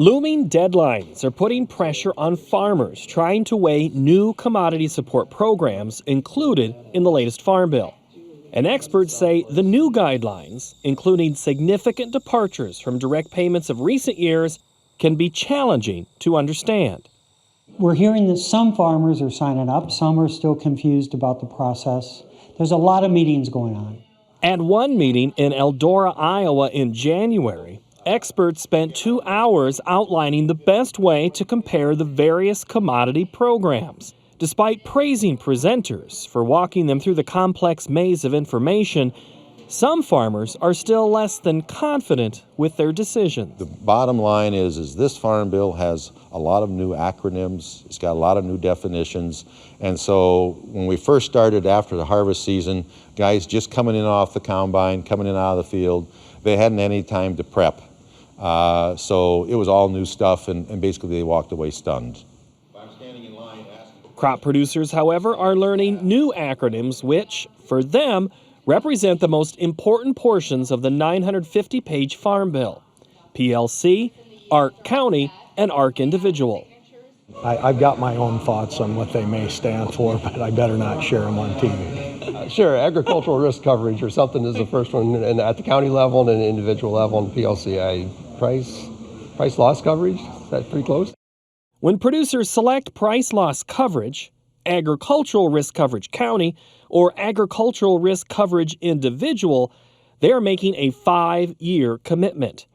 Looming deadlines are putting pressure on farmers trying to weigh new commodity support programs included in the latest Farm Bill. And experts say the new guidelines, including significant departures from direct payments of recent years, can be challenging to understand. We're hearing that some farmers are signing up, some are still confused about the process. There's a lot of meetings going on. At one meeting in Eldora, Iowa in January, experts spent 2 hours outlining the best way to compare the various commodity programs. Despite praising presenters for walking them through the complex maze of information, some farmers are still less than confident with their decisions. The bottom line is this Farm Bill has a lot of new acronyms. It's got a lot of new definitions. And so when we first started after the harvest season, guys just coming in off the combine, coming in out of the field, they hadn't any time to prep. So it was all new stuff, and basically they walked away stunned. Crop producers, however, are learning new acronyms which, for them, represent the most important portions of the 950-page Farm Bill: PLC, ARC County, and ARC Individual. I've got my own thoughts on what they may stand for, but I better not share them on TV. Sure, agricultural risk coverage or something is the first one, and at the county level and individual level and PLC, price loss coverage, is that pretty close? When producers select price loss coverage, agricultural risk coverage county, or agricultural risk coverage individual, they're making a 5-year commitment.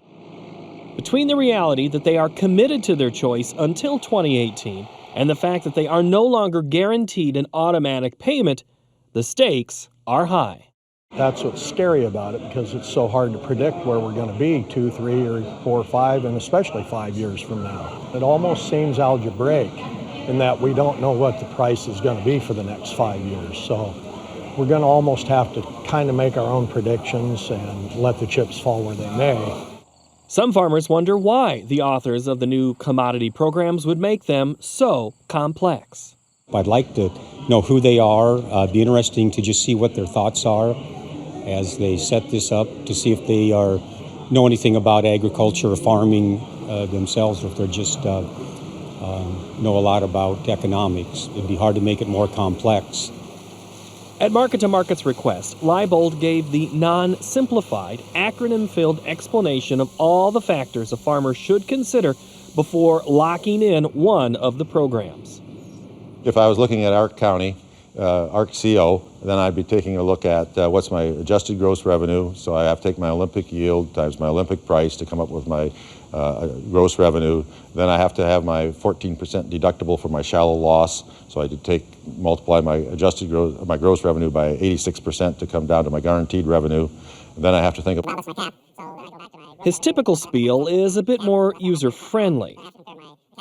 Between the reality that they are committed to their choice until 2018 and the fact that they are no longer guaranteed an automatic payment, the stakes are high. That's what's scary about it, because it's so hard to predict where we're going to be 2, 3, or 4, 5, and especially 5 years from now. It almost seems algebraic in that we don't know what the price is going to be for the next 5 years. So we're going to almost have to kind of make our own predictions and let the chips fall where they may. Some farmers wonder why the authors of the new commodity programs would make them so complex. I'd like to know who they are. Be interesting to just see what their thoughts are as they set this up, to see if they know anything about agriculture or farming themselves, or if they're just know a lot about economics. It'd be hard to make it more complex. At Market to Market's request, Leibold gave the non-simplified, acronym-filled explanation of all the factors a farmer should consider before locking in one of the programs. If I was looking at ARC County, ARC CO, then I'd be taking a look at what's my adjusted gross revenue. So I have to take my Olympic yield times my Olympic price to come up with my gross revenue. Then I have to have my 14% deductible for my shallow loss. So I did multiply my my gross revenue by 86% to come down to my guaranteed revenue. And then I have to think of. His typical spiel is a bit more user-friendly.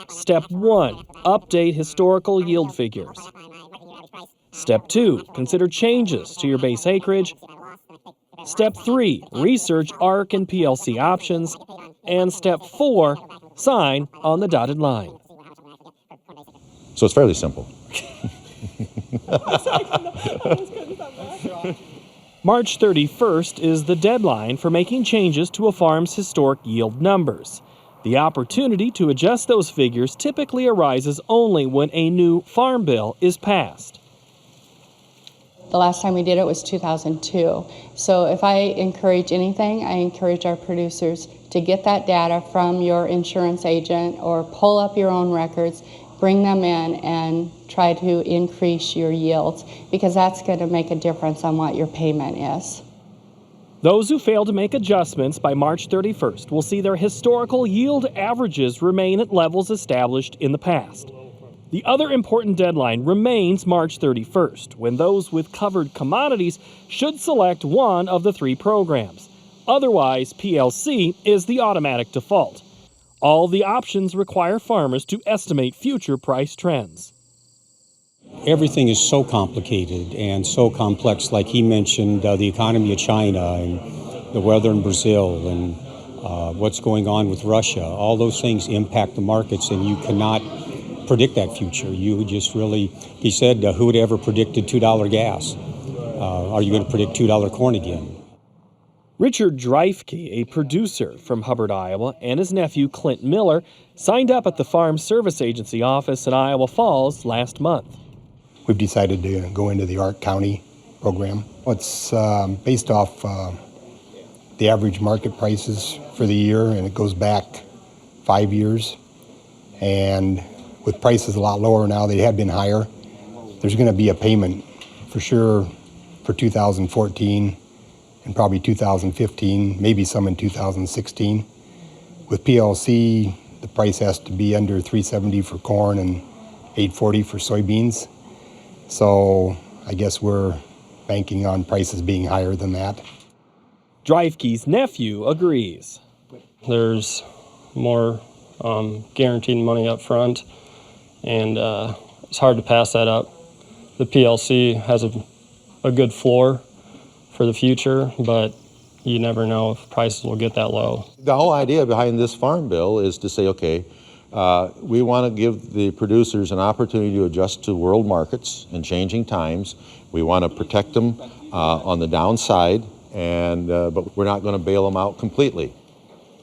Step 1, update historical yield figures. Step 2, consider changes to your base acreage. Step 3, research ARC and PLC options. And Step 4, sign on the dotted line. So it's fairly simple. March 31st is the deadline for making changes to a farm's historic yield numbers. The opportunity to adjust those figures typically arises only when a new farm bill is passed. The last time we did it was 2002. So if I encourage anything, I encourage our producers to get that data from your insurance agent or pull up your own records, bring them in and try to increase your yields, because that's going to make a difference on what your payment is. Those who fail to make adjustments by March 31st will see their historical yield averages remain at levels established in the past. The other important deadline remains March 31st, when those with covered commodities should select one of the 3 programs. Otherwise, PLC is the automatic default. All the options require farmers to estimate future price trends. Everything is so complicated and so complex. Like he mentioned, the economy of China and the weather in Brazil and what's going on with Russia. All those things impact the markets, and you cannot predict that future. You just really, he said, who would ever predicted $2 gas? Are you going to predict $2 corn again? Richard Dreifke, a producer from Hubbard, Iowa, and his nephew Clint Miller signed up at the Farm Service Agency office in Iowa Falls last month. We've decided to go into the Ark County program. It's based off the average market prices for the year, and it goes back 5 years. And with prices a lot lower now, they have been higher. There's going to be a payment for sure for 2014 and probably 2015, maybe some in 2016. With PLC, the price has to be under $370 for corn and $840 for soybeans. So I guess we're banking on prices being higher than that. Dreifke's nephew agrees. There's more guaranteed money up front, and it's hard to pass that up. The PLC has a good floor for the future, but you never know if prices will get that low. The whole idea behind this farm bill is to say, okay, we want to give the producers an opportunity to adjust to world markets and changing times. We want to protect them on the downside, but we're not going to bail them out completely.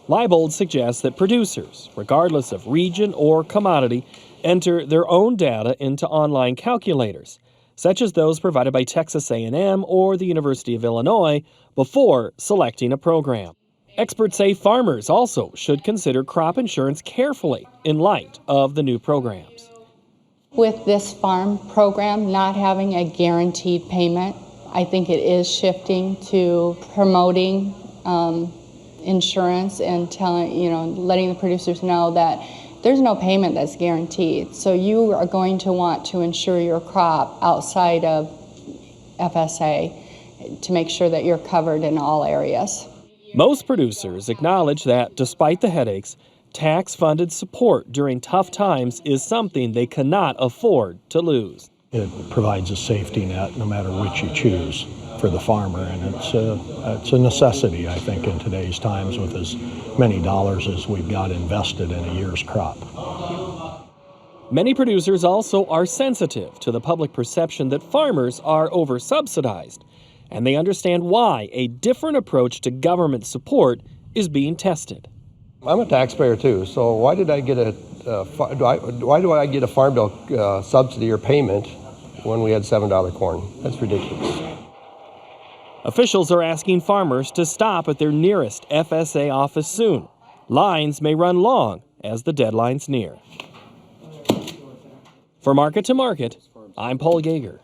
Leibold suggests that producers, regardless of region or commodity, enter their own data into online calculators, such as those provided by Texas A&M or the University of Illinois, before selecting a program. Experts say farmers also should consider crop insurance carefully in light of the new programs. With this farm program not having a guaranteed payment, I think it is shifting to promoting insurance and letting the producers know that there's no payment that's guaranteed. So you are going to want to insure your crop outside of FSA to make sure that you're covered in all areas. Most producers acknowledge that, despite the headaches, tax-funded support during tough times is something they cannot afford to lose. It provides a safety net no matter which you choose for the farmer, and it's a necessity, I think, in today's times with as many dollars as we've got invested in a year's crop. Many producers also are sensitive to the public perception that farmers are over-subsidized, and they understand why a different approach to government support is being tested. I'm a taxpayer too, so why did I get why do I get a farm bill subsidy or payment when we had $7 corn? That's ridiculous. Officials are asking farmers to stop at their nearest FSA office soon. Lines may run long as the deadline's near. For Market to Market, I'm Paul Yeager.